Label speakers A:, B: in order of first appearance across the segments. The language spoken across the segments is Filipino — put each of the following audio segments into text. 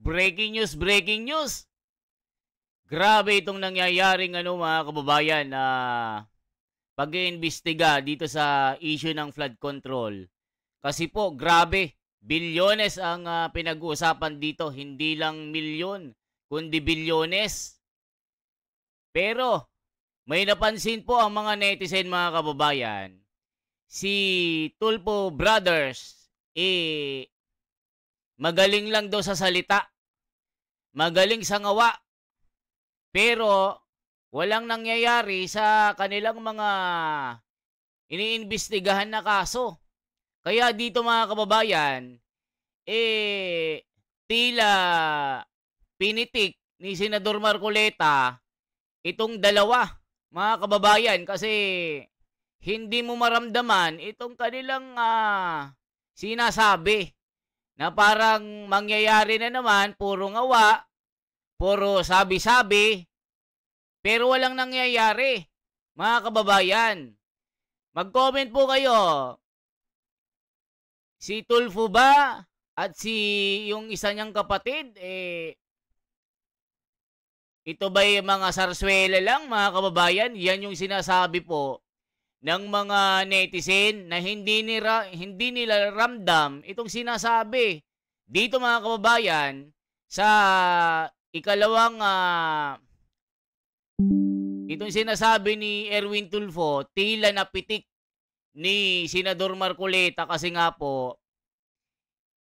A: Breaking news, breaking news. Grabe itong nangyayaring mga kababayan na pag-iimbestiga dito sa issue ng flood control. Kasi po, grabe, bilyones ang pinag-uusapan dito. Hindi lang milyon, kundi bilyones. Pero, may napansin po ang mga netizen mga kababayan. Si Tulfo Brothers, magaling lang daw sa salita. Magaling sa ngawa. Pero, walang nangyayari sa kanilang mga iniimbestigahan na kaso. Kaya dito mga kababayan, tila pinitik ni Senador Marcoleta itong dalawa, mga kababayan, kasi hindi mo maramdaman itong kanilang sinasabi na parang mangyayari na naman, puro ngawa, puro sabi-sabi, pero walang nangyayari, mga kababayan. Mag-comment po kayo. Si Tulfo ba at yung isa niyang kapatid, ito ba'y mga sarswela lang, mga kababayan? Yan yung sinasabi po ng mga netizen na hindi nila ramdam itong sinasabi. Dito mga kababayan, sa ikalawang itong sinasabi ni Erwin Tulfo, tila napitik ni Senador Marcoleta kasi nga po,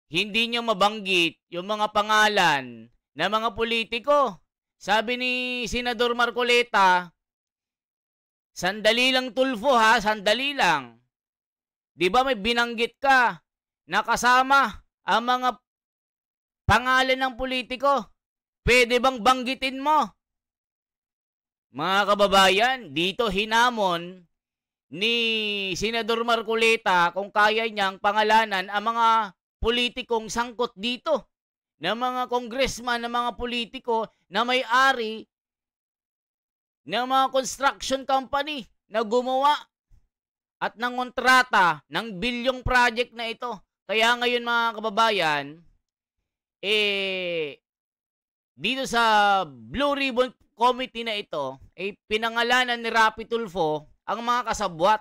A: hindi niya mabanggit yung mga pangalan na mga politiko. Sabi ni Senador Marcoleta, sandali lang Tulfo ha, sandali lang. Di ba may binanggit ka na kasama ang mga pangalan ng politiko? Pwede bang banggitin mo? Mga kababayan, dito hinamon ni Senador Marcoleta kung kaya niyang pangalanan ang mga politikong sangkot dito, na mga congressman, na mga politiko na may-ari ng mga construction company na gumawa at nangontrata ng bilyong project na ito. Kaya ngayon mga kababayan, dito sa Blue Ribbon Committee na ito, pinangalanan ni Rapi Tulfo ang mga kasabwat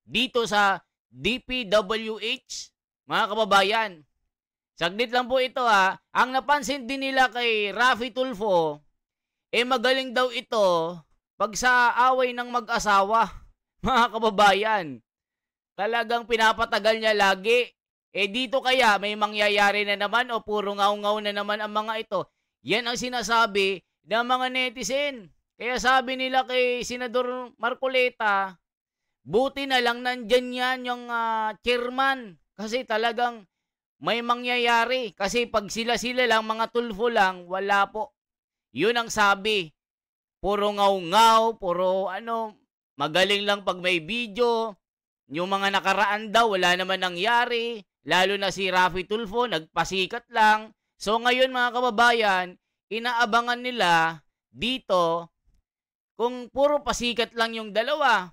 A: dito sa DPWH, mga kababayan. Saglit lang po ito ha. Ang napansin din nila kay Rafi Tulfo, magaling daw ito pag sa away ng mag-asawa, mga kababayan. Talagang pinapatagal niya lagi. Dito kaya may mangyayari na naman o puro ngaw-ngaw na naman ang mga ito. Yan ang sinasabi ng mga netizen. Kaya sabi nila kay Senador Marcoleta, buti na lang nandyan yan yung chairman. Kasi talagang may mangyayari. Kasi pag sila-sila lang, mga Tulfo lang, wala po. Yun ang sabi. Puro ngaw-ngaw, puro magaling lang pag may video. Yung mga nakaraan daw, wala naman nangyari. Lalo na si Rafi Tulfo, nagpasikat lang. So ngayon mga kababayan, inaabangan nila dito kung puro pasikat lang yung dalawa.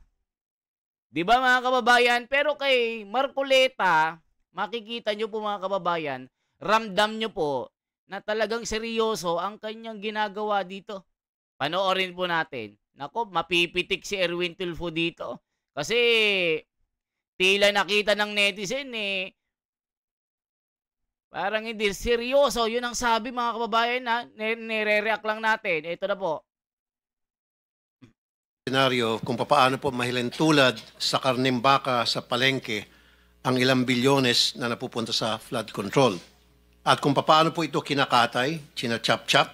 A: Di ba mga kababayan? Pero kay Marcoleta, makikita nyo po mga kababayan, ramdam nyo po na talagang seryoso ang kanyang ginagawa dito. Panoorin po natin. Nako, mapipitik si Erwin Tulfo dito. Kasi tila nakita ng netizen parang hindi seryoso. Yun ang sabi mga kababayan na nire-react lang natin. Ito na po.
B: Senaryo kung paano po mahilentulad sa karneng baka sa palengke ang ilang bilyones na napupunta sa flood control. At kung paano po ito kinakatay, china-chop-chop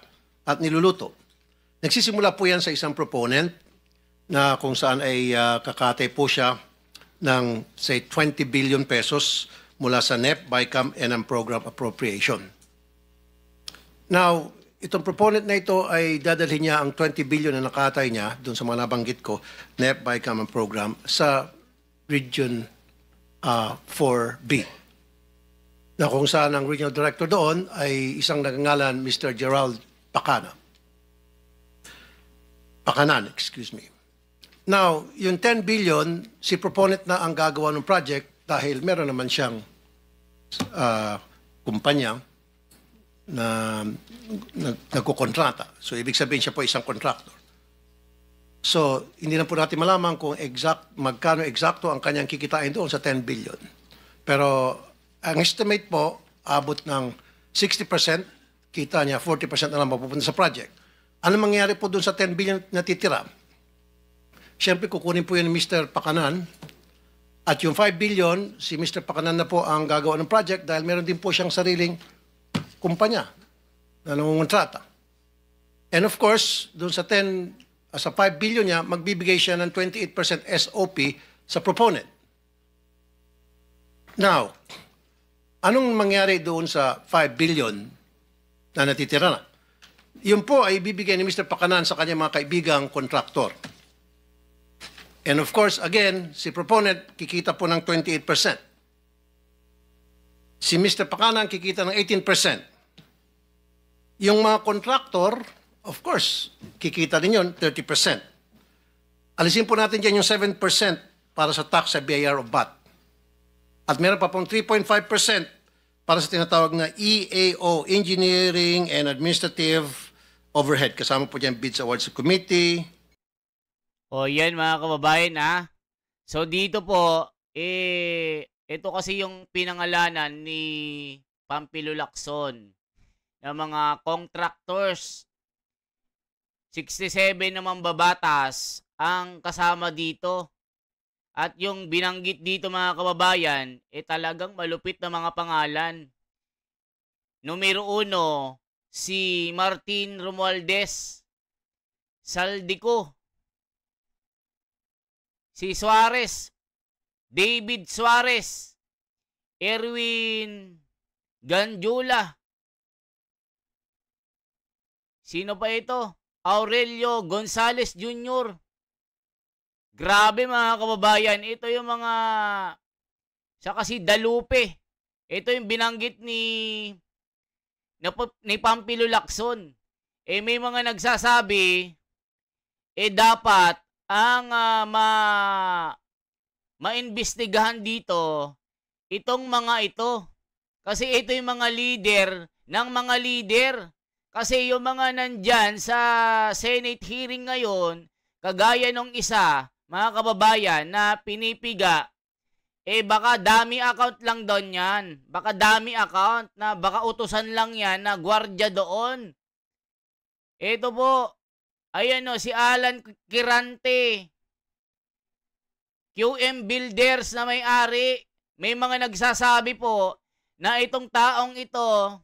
B: at niluluto. Nagsisimula po yan sa isang proponent na kung saan ay kakatay po siya ng say 20 billion pesos mula sa NEP, BICAM, and ang program appropriation. Now, itong proponent na ito ay dadalhin niya ang 20 billion na nakatay niya doon sa mga nabanggit ko, NEP, BICAM, and program sa Region 4B. Na kung saan ang regional director doon ay isang nagngangalan Mr. Gerald Pakanan, excuse me. Now, yung 10 billion, si proponent na ang gagawa ng project dahil meron naman siyang kumpanya na nagkukontrata. So, ibig sabihin siya po isang contractor. So, hindi na po natin malaman kung magkano eksakto ang kanyang kikitain doon sa 10 billion. Pero, ang estimate po, abot ng 60% kita niya, 40% na lang mapupunta sa project. Ano mangyayari po doon sa 10 billion na titira? Siyempre, kukunin po yun ni Mr. Pakanan. At yung 5 billion, si Mr. Pakanan na po ang gagawa ng project dahil meron din po siyang sariling kumpanya na nangungontrata. And of course, doon sa 5 billion niya, magbibigay siya ng 28% SOP sa proponent. Now, anong mangyari doon sa 5 billion na natitira na? Yun po ay bibigay ni Mr. Pakanan sa kanyang mga kaibigang kontraktor. And of course, again, si proponent kikita po ng 28%. Si Mr. Pakanan kikita ng 18%. Yung mga contractor, of course, kikita din yun, 30%. Alisin po natin dyan yung 7% para sa tax sa BIR o VAT. At meron pa pong 3.5% para sa tinatawag na EAO, Engineering and Administrative Overhead. Kasama po dyan Bids Awards Committee.
A: O yan mga kababayan ha. So dito po, ito kasi yung pinangalanan ni Pampilo Lacson ng mga contractors. 67 naman babatas ang kasama dito. At yung binanggit dito mga kababayan, talagang malupit na mga pangalan. Numero 1, si Martin Romualdez Saldico. Si Suarez, David Suarez, Erwin Ganjula. Sino pa ito? Aurelio Gonzales Jr. Grabe mga kababayan, ito yung mga saka si Dalupe. Ito yung binanggit ni Pampilo Lacson. May mga nagsasabi dapat ang maimbestigahan dito itong mga ito. Kasi ito yung mga leader ng mga leader. Kasi yung mga nandyan sa Senate hearing ngayon, kagaya nung isa, mga kababayan, na pinipiga, baka dummy account lang doon yan. Baka dummy account na baka utusan lang yan na gwardiya doon. Ito po, ayan o, si Alan Kirante, QM Builders na may-ari. May mga nagsasabi po na itong taong ito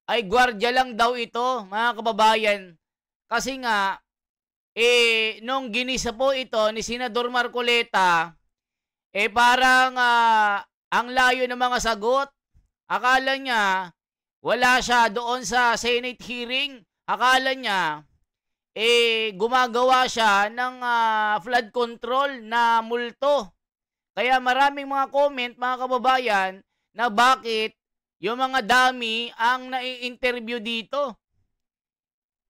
A: ay gwardiya lang daw ito, mga kababayan. Kasi nga, nung ginisa po ito ni Senador Marcoleta, parang ang layo ng mga sagot. Akala niya, wala siya doon sa Senate hearing. Akala niya, gumagawa siya ng flood control na multo. Kaya maraming mga comment, mga kababayan, na bakit yung mga dami ang nai-interview dito.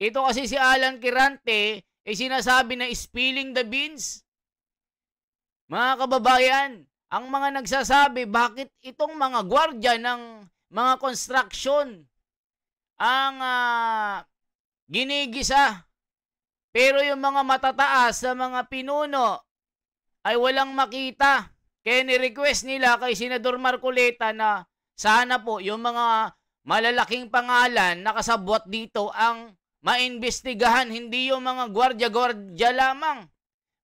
A: Ito kasi si Alan Kirante, sinasabi na spilling the beans. Mga kababayan, ang mga nagsasabi, bakit itong mga gwardiya ng mga construction ang ginigisa? Pero yung mga matataas sa mga pinuno ay walang makita. Kaya ni-request nila kay Senador Marcoleta na sana po yung mga malalaking pangalan na kasabwat dito ang maimbestigahan, hindi yung mga gwardiya-gwardiya lamang.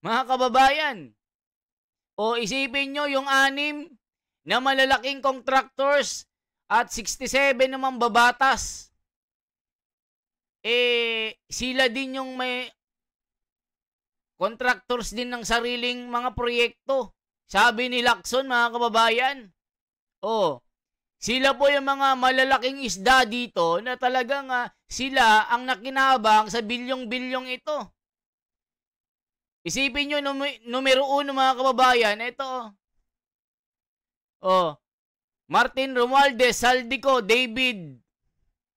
A: Mga kababayan, o isipin nyo yung 6 na malalaking contractors at 67 naman babatas. Sila din yung may contractors din ng sariling mga proyekto. Sabi ni Lacson, mga kababayan, sila po yung mga malalaking isda dito na talagang sila ang nakinabang sa bilyong-bilyong ito. Isipin nyo, numero 1 mga kababayan, ito. Martin Romualdez, Saldico, David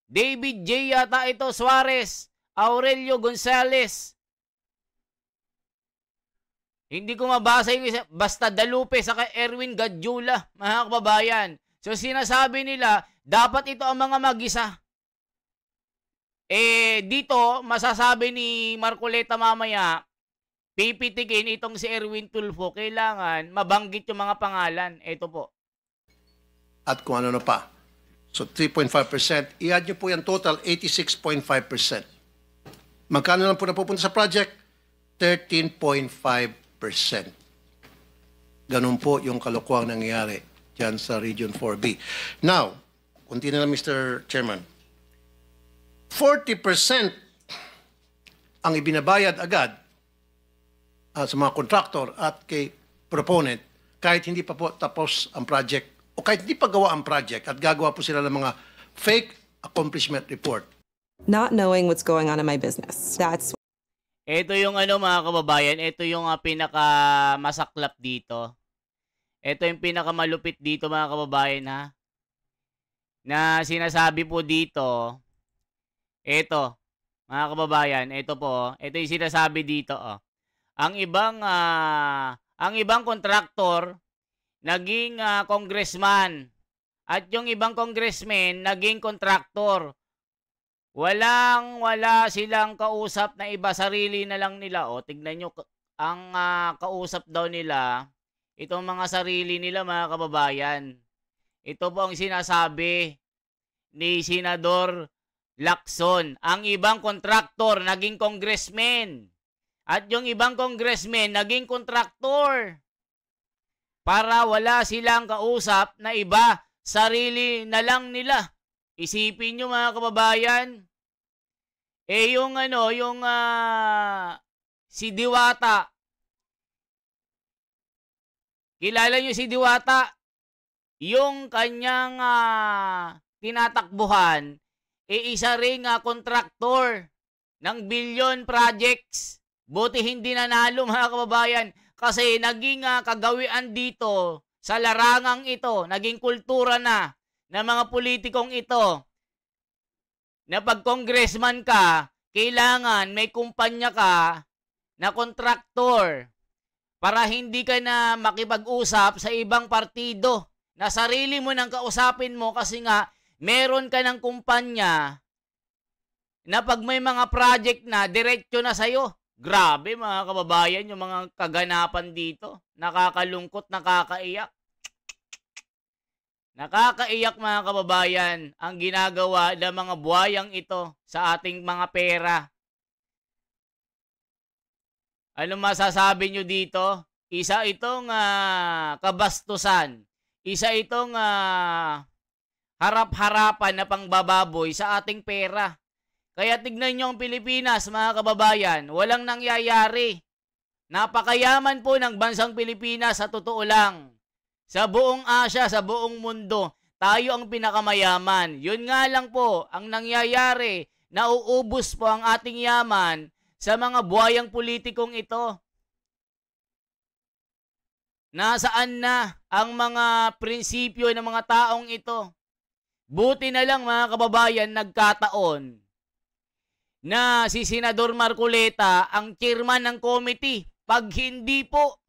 A: J. yata ito, Suarez, Aurelio Gonzales. Hindi ko mabasa yung isa, basta Dalupe, saka Erwin Gadjula, mga kababayan. So sinasabi nila, dapat ito ang mga mag-isa. Dito, masasabi ni Marcoleta mamaya, pipitikin itong si Erwin Tulfo, kailangan mabanggit yung mga pangalan. Ito po.
B: At kung ano na pa. So 3.5%, i-add nyo po yan total, 86.5%. Magkano lang po napupunta sa project? 13.5%. Ganun po yung kalokohang nangyayari dyan sa Region 4B. Now, kunti na lang Mr. Chairman, 40% ang ibinabayad agad sa mga contractor at kay proponent kahit hindi pa po tapos ang project o kahit hindi pa gawa ang project at gagawa po sila ng mga fake accomplishment report.
C: Not knowing what's going on in my business. That's
A: Ito yung mga kababayan, ito yung pinakamasaklap dito. Ito yung pinakamalupit dito mga kababayan ha. Na sinasabi po dito, ito, mga kababayan, ito po, ito yung sinasabi dito. Ang ibang kontraktor, naging congressman. At yung ibang congressman, naging kontraktor. Wala silang kausap na iba, sarili na lang nila. Tignan nyo, ang kausap daw nila, itong mga sarili nila mga kababayan. Ito po ang sinasabi ni Senador Lacson. Ang ibang kontraktor naging congressman. At yung ibang congressman naging kontraktor. Para wala silang kausap na iba, sarili na lang nila. Isipin nyo mga kababayan. Si Diwata. Kilala nyo si Diwata? Yung kanyang tinatakbuhan, isa ring kontraktor ng billion projects. Buti hindi nanalo mga kababayan kasi naging kagawian dito sa larangang ito, naging kultura na ng mga politikong ito na pag congressman ka, kailangan may kumpanya ka na kontraktor para hindi ka na makipag-usap sa ibang partido na sarili mo nang kausapin mo kasi nga meron ka ng kumpanya na pag may mga project na, diretso na sa'yo. Grabe mga kababayan, yung mga kaganapan dito. Nakakalungkot, nakakaiyak. Nakakaiyak mga kababayan ang ginagawa ng mga buhayang ito sa ating mga pera. Ano masasabi nyo dito? Isa itong kabastusan. Isa itong harap-harapan na pangbababoy sa ating pera. Kaya tignan nyo ang Pilipinas, mga kababayan, walang nangyayari. Napakayaman po ng bansang Pilipinas sa totoo lang. Sa buong Asya, sa buong mundo, tayo ang pinakamayaman. Yun nga lang po, ang nangyayari, nauubos po ang ating yaman sa mga buhayang politikong ito. Nasaan na ang mga prinsipyo ng mga taong ito? Buti na lang mga kababayan, nagkataon na si Senador Marcoleta ang chairman ng committee. Pag hindi po,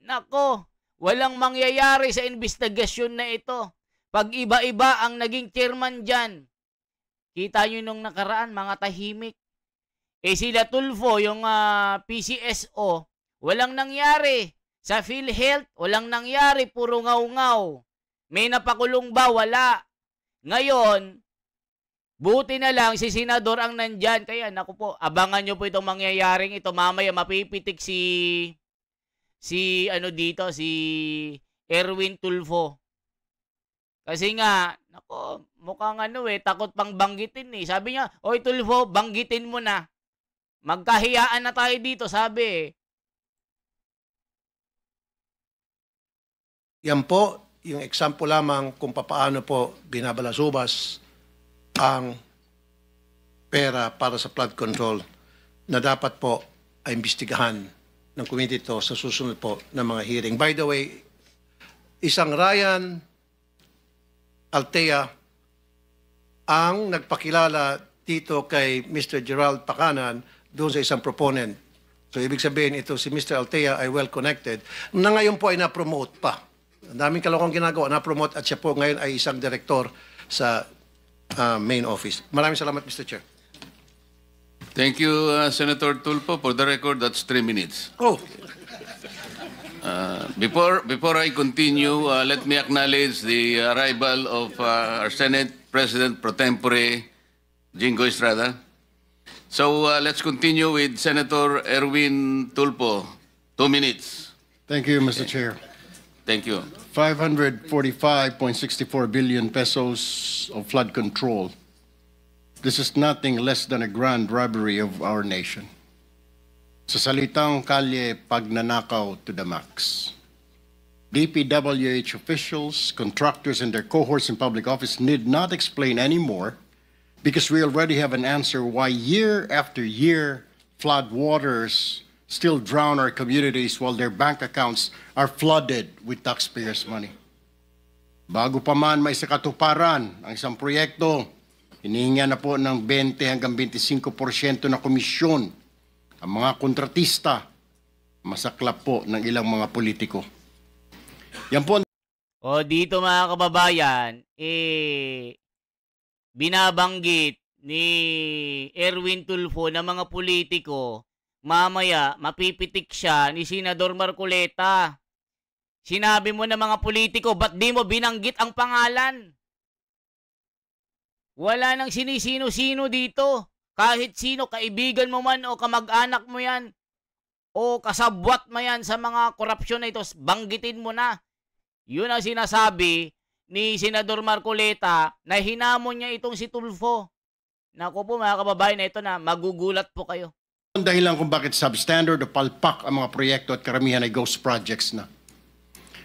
A: nako, walang mangyayari sa investigasyon na ito. Pag iba-iba ang naging chairman dyan, kita nyo nung nakaraan, mga tahimik. Sila Tulfo, yung PCSO, walang nangyari. Sa PhilHealth, walang nangyari, puro ngaw-ngaw. May napakulong ba? Wala. Ngayon, buti na lang si Senador ang nandyan. Kaya naku po, abangan nyo po itong mangyayaring ito. Mamaya mapipitik si Erwin Tulfo. Kasi nga, naku, mukhang takot pang banggitin eh. Sabi niya, oy Tulfo, banggitin mo na. Magkahiyaan na tayo dito, sabi.
B: Yan po, yung example lamang kung paano po binabalasubas ang pera para sa flood control na dapat po ay imbestigahan ng committee ito sa susunod po ng mga hearing. By the way, isang Ryan Altea ang nagpakilala dito kay Mr. Gerald Pacanan doon sa isang proponent. So, ibig sabihin ito, si Mr. Altea ay well-connected na ngayon po ay na-promote pa. Ang daming kalokong ginagawa, na-promote at siya po ngayon ay isang direktor sa main office. Maraming salamat, Mr. Chair.
D: Thank you, Senator Tulfo. For the record, that's 3 minutes.
B: Oh,
D: Before I continue, let me acknowledge the arrival of our Senate President pro tempore, Jingo Estrada. So let's continue with Senator Erwin Tulfo. 2 minutes.
E: Thank you, Mr. Chair.
D: Thank you.
E: 545.64 billion pesos of flood control. This is nothing less than a grand robbery of our nation. Sa salitang kalye, pagnanakaw to the max. DPWH officials, contractors, and their cohorts in public office need not explain anymore because we already have an answer why year after year flood waters still drown our communities while their bank accounts are flooded with taxpayers' money. Bago pa man may sakatuparan ang isang proyekto, hinihinga na po ng 20 hanggang 25% na komisyon ang mga kontratista, masaklap po ng ilang mga politiko. Yan po.
A: O dito mga kababayan, binabanggit ni Erwin Tulfo na mga politiko, mamaya mapipitik siya ni Senador Marcoleta. Sinabi mo na mga politiko, ba't di mo binanggit ang pangalan? Wala nang sinisino-sino dito. Kahit sino, kaibigan mo man o kamag-anak mo yan, o kasabwat mo yan sa mga korupsyon na ito, banggitin mo na. Yun ang sinasabi ni Senador Marcoleta na hinamon niya itong si Tulfo. Naku po mga kababayan, na ito na, magugulat po kayo.
E: Ang dahilan kung bakit substandard o palpak ang mga proyekto at karamihan ay ghost projects na.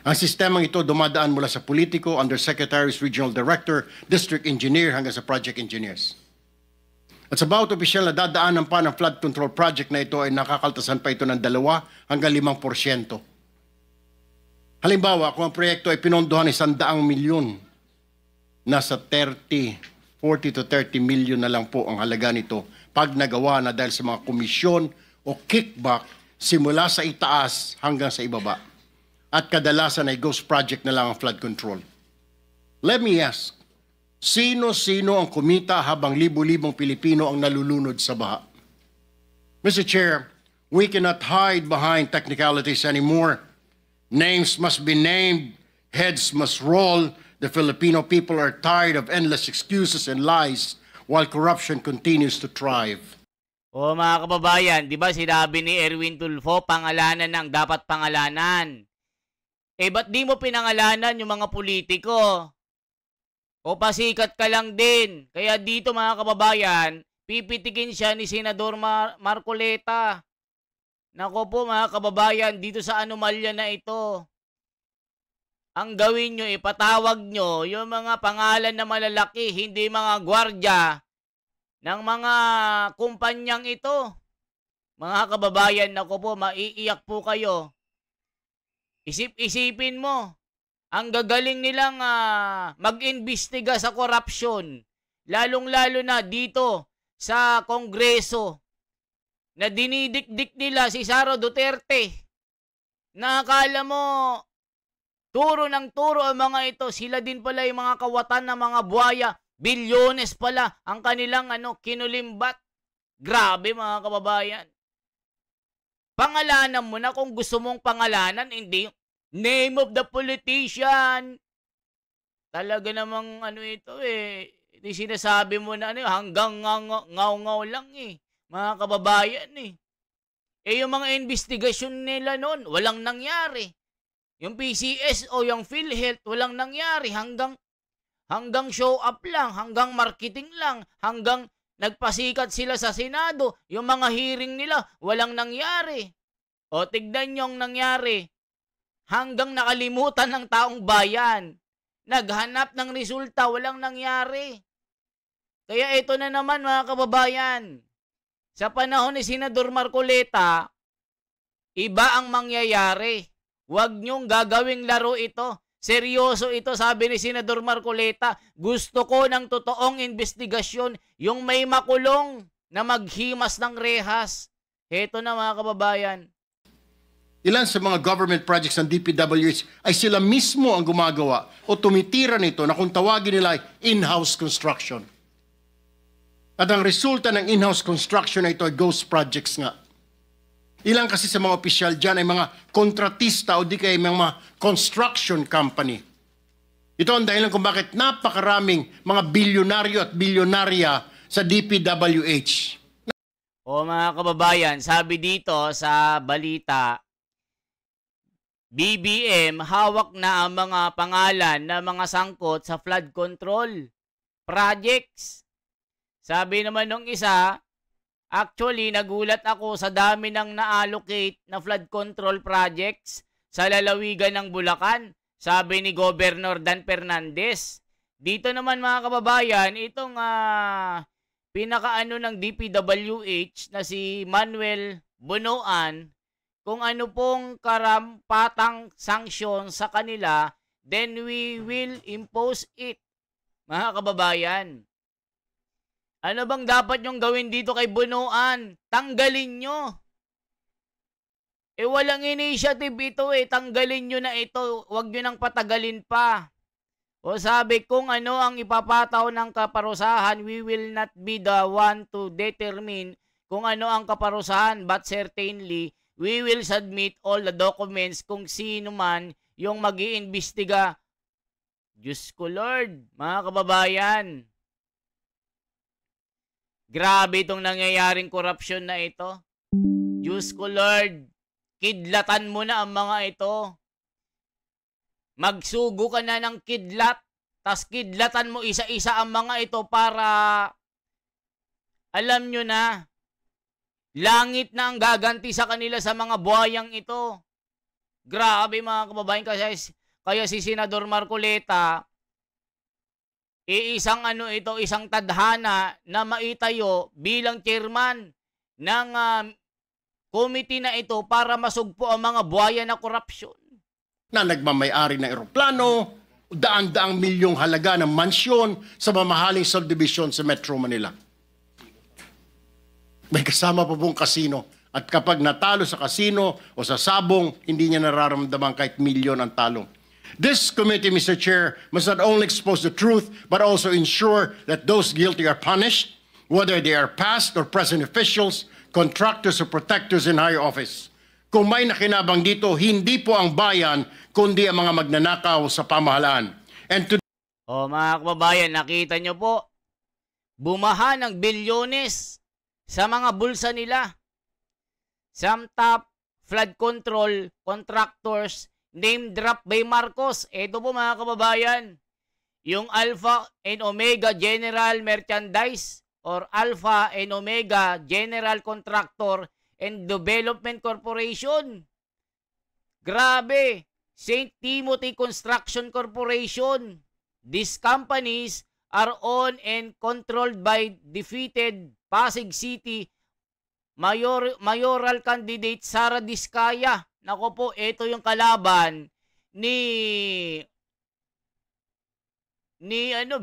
E: Ang sistemang ito dumadaan mula sa politiko, undersecretaries, regional director, district engineer hanggang sa project engineers. At sa bawat opisyal na dadaanan pa ng flood control project na ito ay nakakaltasan pa ito ng 2 hanggang 5%. Halimbawa, kung ang proyekto ay pinondohan ng 100 milyon, nasa 40 to 30 milyon na lang po ang halaga nito pag nagawa na dahil sa mga komisyon o kickback simula sa itaas hanggang sa ibaba. At kadalasan ay ghost project na lang ang flood control. Let me ask, sino-sino ang kumita habang libu-libong Pilipino ang nalulunod sa baha? Mr. Chair, we cannot hide behind technicalities anymore. Names must be named, heads must roll. The Filipino people are tired of endless excuses and lies while corruption continues to thrive.
A: O mga kababayan, di ba sinabi ni Erwin Tulfo, pangalanan ang dapat pangalanan. Ba't di mo pinangalanan yung mga politiko? O pasikat ka lang din. Kaya dito mga kababayan, pipitikin siya ni Senador Marcoleta. Nako po mga kababayan, dito sa anomalya na ito, ang gawin nyo, ipatawag nyo yung mga pangalan na malalaki, hindi mga gwardya ng mga kumpanyang ito. Mga kababayan, nako po, maiiyak po kayo. Isip-isipin mo, ang gagaling nilang mag-imbestiga sa korupsyon, lalong-lalo na dito sa Kongreso, na dinidikdik nila si Sara Duterte. Nakakala mo, turo ng turo ang mga ito, sila din pala yung mga kawatan ng mga buhaya, bilyones pala ang kanilang kinulimbat. Grabe mga kababayan. Pangalanan mo na kung gusto mong pangalanan, hindi name of the politician. Talaga namang ito hindi sinasabi mo na hanggang ngaw-ngaw lang mga kababayan yung mga investigasyon nila noon, walang nangyari. Yung PCS o yung PhilHealth, walang nangyari. Hanggang show up lang, hanggang marketing lang, hanggang nagpasikat sila sa Senado. Yung mga hearing nila, walang nangyari. O tignan nyo ang nangyari. Hanggang nakalimutan ng taong bayan. Naghanap ng resulta, walang nangyari. Kaya ito na naman mga kababayan. Sa panahon ni Senador Marcoleta, iba ang mangyayari. Huwag niyong gagawing laro ito. Seryoso ito, sabi ni Senador Marcoleta. Gusto ko ng totoong investigasyon, yung may makulong na maghimas ng rehas. Ito na mga kababayan.
E: Ilan sa mga government projects ng DPWH ay sila mismo ang gumagawa o tumitira nito na kung tawagin nila ay in-house construction. At ang resulta ng in-house construction na ito ay ghost projects nga. Ilang kasi sa mga opisyal dyan ay mga kontratista o di kaya mga construction company. Ito ang dahilan kung bakit napakaraming mga bilyonaryo at bilyonarya sa DPWH.
A: O mga kababayan, sabi dito sa balita, BBM hawak na ang mga pangalan ng mga sangkot sa flood control projects. Sabi naman nung isa, actually nagulat ako sa dami ng na-allocate na flood control projects sa lalawigan ng Bulacan, sabi ni Governor Dan Fernandez. Dito naman mga kababayan, itong pinakaano ng DPWH na si Manuel Bunoan, kung ano pong karampatang sanksyon sa kanila, then we will impose it. Mga kababayan, ano bang dapat nyong gawin dito kay Bunoan? Tanggalin nyo. Walang initiative ito Tanggalin nyo na ito. Huwag nyo nang patagalin pa. O sabi, kung ano ang ipapataw ng kaparusahan, we will not be the one to determine kung ano ang kaparusahan, but certainly, we will submit all the documents kung sino man yung mag-iimbestiga. Diyos ko Lord, mga kababayan. Grabe itong nangyayaring korupsyon na ito. Diyos ko Lord, kidlatan mo na ang mga ito. Magsugo ka na ng kidlat, tas kidlatan mo isa-isa ang mga ito para, alam nyo na, langit na ang gaganti sa kanila sa mga buhayang ito. Grabe mga kababayan, kaya si Senador Marcoleta, isang tadhana na maitayo bilang chairman ng committee na ito para masugpo ang mga buhaya na korupsyon.
E: Na nagmamayari ng eroplano, daan-daang milyong halaga ng mansyon sa mamahaling subdivision sa Metro Manila. May kasama pa pong kasino. At kapag natalo sa kasino o sa sabong, hindi niya nararamdaman kahit milyon ang talo. This committee, Mr. Chair, must not only expose the truth, but also ensure that those guilty are punished, whether they are past or present officials, contractors or protectors in higher office. Kung may nakinabang dito, hindi po ang bayan, kundi ang mga magnanakaw sa pamahalaan. And to
A: mga kababayan, nakita nyo po, bumaha ng bilyones sa mga bulsa nila. Some top flood control contractors name drop by Marcos. Ito po mga kababayan, yung Alpha and Omega General Merchandise or Alpha and Omega General Contractor and Development Corporation. Grabe. St. Timothy Construction Corporation. These companies are owned and controlled by defeated Pasig City mayoral candidate Sara Diskaya. Nako po, ito yung kalaban ni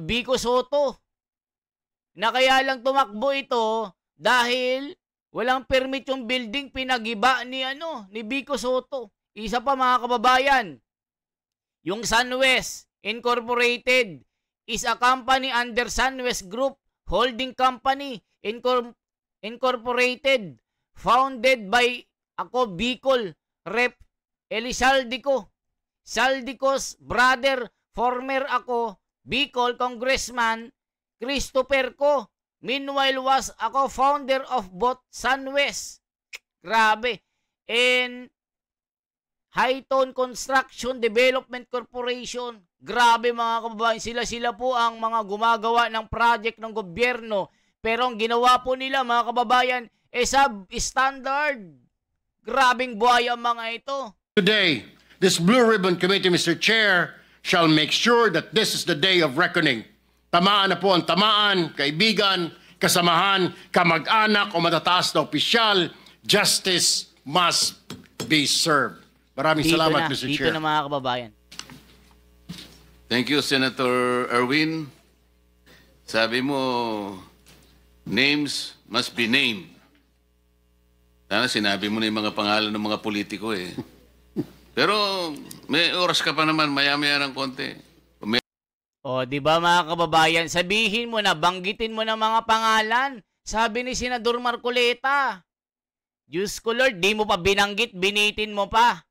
A: Vico Soto. Na kaya lang tumakbo ito dahil walang permit yung building, pinagiba ni Vico Soto. Isa pa mga kababayan, yung SunWest Incorporated is a company under SunWest Group Holding Company Incorporated, founded by Bicol Rep. Elisaldico. Saldico's brother, former Bicol Congressman Christopher Co. Meanwhile was founder of both SunWest. Grabe. And Hightone Construction Development Corporation. Grabe mga kababayan, sila po ang mga gumagawa ng project ng gobyerno. Pero ang ginawa po nila mga kababayan, sub-standard. Grabing buhay ang mga ito.
E: today, this Blue Ribbon Committee, Mr. Chair, shall make sure that this is the day of reckoning. Tamaan na po ang tamaan, kaibigan, kasamahan, kamag-anak o matataas na opisyal. Justice must be served. Maraming salamat, Mr. Chair.
A: Dito na mga kababayan.
D: Thank you, Senator Erwin. Sabi mo, names must be named. Sana sinabi mo na yung mga pangalan ng mga politiko eh. Pero may oras ka pa naman, maya-maya ng konti.
A: O, di ba mga kababayan, sabihin mo na, banggitin mo na mga pangalan. Sabi ni Senador Marcoleta. Diyos ko Lord, di mo pa binanggit, binitin mo pa.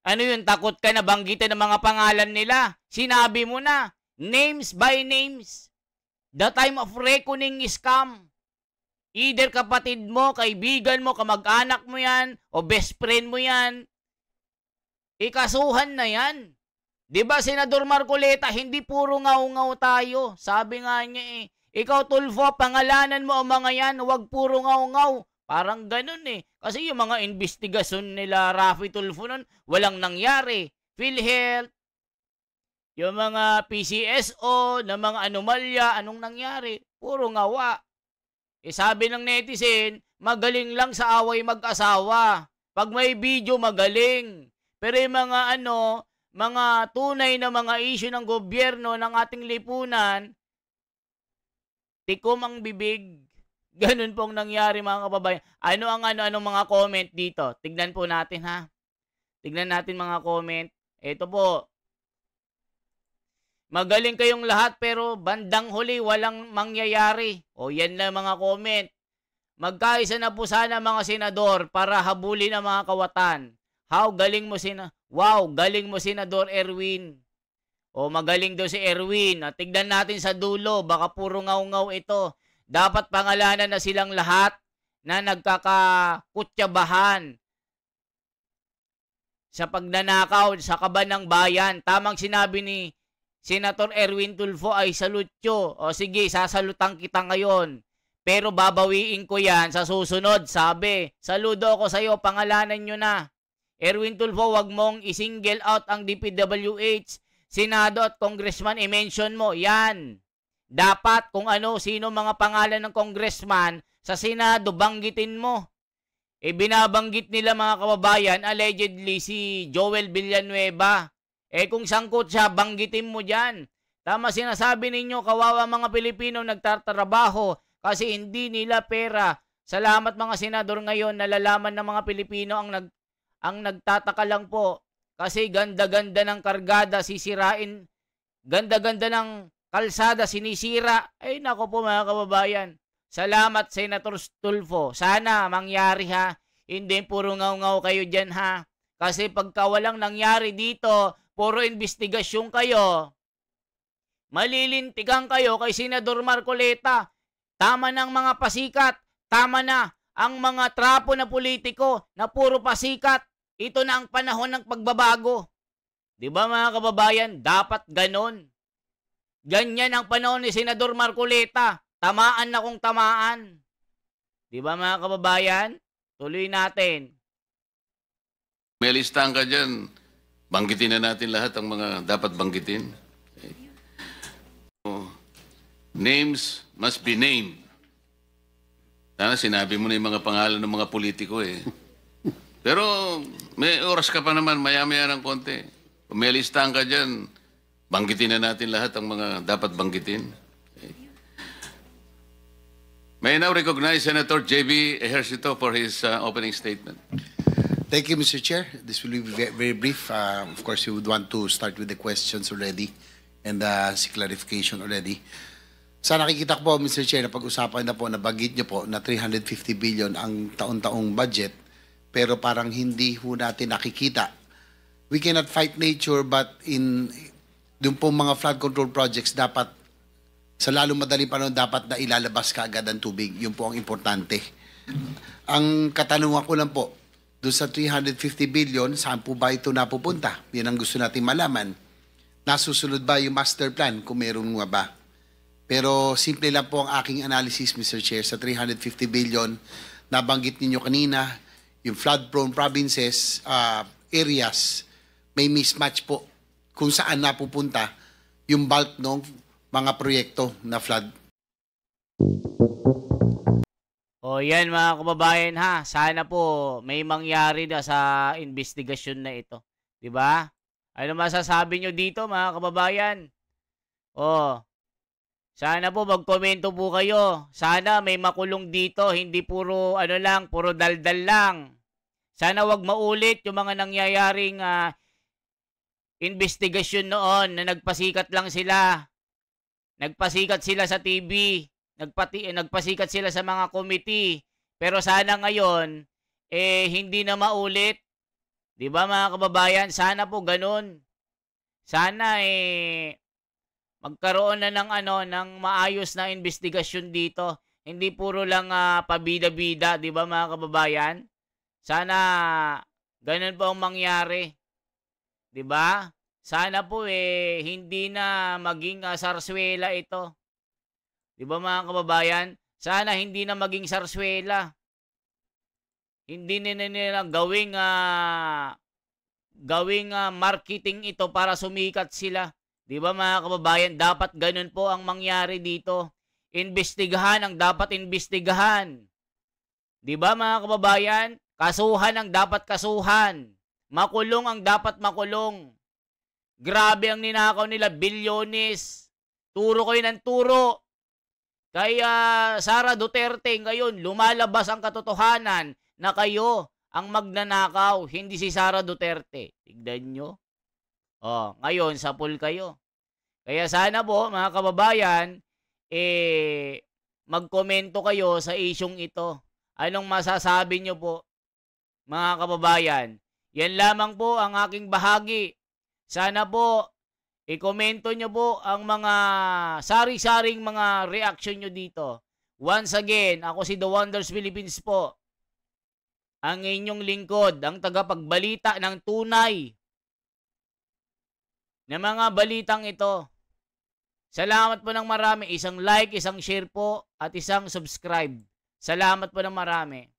A: Ano yun, takot ka na banggitin ang mga pangalan nila? Sinabi mo na, names by names. The time of reckoning is come. Either kapatid mo, kaibigan mo, kamag-anak mo yan, o best friend mo yan. Ikasuhan na yan. Diba, Senador Marcoleta, hindi puro ngaw-ngaw tayo. Sabi nga niya ikaw Tulfo, pangalanan mo ang mga yan, huwag puro ngaw-ngaw. Parang ganun Kasi yung mga investigasyon nila Raffy Tulfo nun, walang nangyari. PhilHealth, yung mga PCSO, na mga anomalya, anong nangyari? Puro ngawa. Sabi ng netizen, magaling lang sa away mag-asawa. Pag may video, magaling. Pero yung mga mga tunay na mga issue ng gobyerno ng ating lipunan, tikom ang bibig. Ganun pong nangyari mga kababayan. Anong mga comment dito? Tignan po natin ha. Tignan natin mga comment. Ito po. Magaling kayong lahat pero bandang huli walang mangyayari. O yan lang mga comment. Magkaisa na po sana mga senador para habulin ang mga kawatan. Galing mo galing mo Senador Erwin. O magaling daw si Erwin. Tignan natin sa dulo, baka puro ngaw-ngaw ito. Dapat pangalanan na silang lahat na nagkakakutyabahan sa pagnanakaw sa kaban ng bayan. Tamang sinabi ni Senator Erwin Tulfo ay salutyo. O sige, sasalutan kita ngayon. Pero babawiin ko yan sa susunod. Sabi, saludo ako sa iyo, pangalanan nyo na. Erwin Tulfo, wag mong isingle out ang DPWH, Senado at Congressman, i-mention mo. Yan. Dapat kung sino mga pangalan ng congressman sa Senado, banggitin mo. Binabanggit nila mga kababayan, allegedly si Joel Villanueva. Kung sangkot siya, banggitin mo dyan. Tama sinasabi ninyo, kawawa mga Pilipino nagtatrabaho kasi hindi nila pera. Salamat mga senador ngayon, nalalaman ng mga Pilipino ang nagtataka lang po. Kasi ganda-ganda ng kargada, sisirain. Ganda-ganda ng kalsada, sinisira. Ay nako po mga kababayan. Salamat Senator Tulfo. Sana mangyari ha. Hindi puro ngaw-ngaw kayo dyan ha. Kasi pagka walang nangyari dito, puro investigasyon kayo. Malilintigan kayo kay Senador Marcoleta. Tama na ang mga pasikat. Tama na ang mga trapo na politiko na puro pasikat. Ito na ang panahon ng pagbabago. Di ba mga kababayan? Dapat ganon. Ganyan ang panahon ni Senador Marcoleta. Tamaan na kung tamaan. Di ba mga kababayan? Tuloy natin.
D: May listahan ka dyan. Banggitin na natin lahat ang mga dapat banggitin. Okay. Names must be named. Sana sinabi mo na yung mga pangalan ng mga politiko Pero may oras ka pa naman, maya-maya ng konti. Kung may listahan ka dyan, banggitin na natin lahat ang mga dapat banggitin. Okay. May I now recognize Senator J.B. Ejercito for his opening statement.
F: Thank you, Mr. Chair. This will be very brief. Of course, you would want to start with the questions already and si clarification already. Sa nakikita ko po, Mr. Chair, na pag-usapan na po, nabanggit niyo po na 350 billion ang taon-taong budget, pero parang hindi ho natin nakikita. We cannot fight nature, but doon po mga flood control projects, dapat sa lalong madaling panahon, dapat na ilalabas ka agad ang tubig. Yun po ang importante. Ang katanungan ko lang po, doon sa 350 billion, saan po ba ito napupunta? Yan ang gusto natin malaman. Nasusunod ba yung master plan kung meron nga ba? Pero simple lang po ang aking analysis, Mr. Chair, sa 350 billion, nabanggit ninyo kanina, yung flood-prone provinces, areas, may mismatch po kung saan napupunta yung bulk ng mga proyekto na flood.
A: O yan mga kababayan ha, sana po may mangyari na sa investigasyon na ito. Diba? Ano masasabi nyo dito mga kababayan? Sana po magkomento po kayo. Sana may makulong dito, hindi puro puro daldal lang. Sana wag maulit yung mga nangyayaring investigasyon noon na nagpasikat lang sila. Nagpasikat sila sa TV. Nagpasikat sila sa mga committee. Pero sana ngayon, hindi na maulit. Di ba mga kababayan? Sana po ganun. Sana magkaroon na ng maayos na investigasyon dito. Hindi puro lang pabida-bida, di ba mga kababayan? Sana ganun po ang mangyari. Di ba? Sana po hindi na maging sarswela ito. Di ba mga kababayan? Sana hindi na maging sarswela. Hindi nila gawing marketing ito para sumikat sila. Di ba mga kababayan? Dapat ganun po ang mangyari dito. Imbestigahan ang dapat imbestigahan. Di ba mga kababayan? Kasuhan ang dapat kasuhan. Makulong ang dapat makulong. Grabe ang ninakaw nila, bilyones. Turo kayo ng turo. Kaya Sara Duterte ngayon, lumalabas ang katotohanan na kayo ang magnanakaw, hindi si Sara Duterte. Tignan nyo. Ngayon, sapul kayo. Kaya sana po, mga kababayan, magkomento kayo sa isyong ito. Anong masasabi nyo po, mga kababayan? Yan lamang po ang aking bahagi. Sana po, i-komento nyo po ang mga sari-saring mga reaction nyo dito. Once again, ako si The Wonders Philippines po. Ang inyong lingkod, ang tagapagbalita ng tunay na mga balitang ito. Salamat po ng marami. Isang like, isang share po, at isang subscribe. Salamat po ng marami.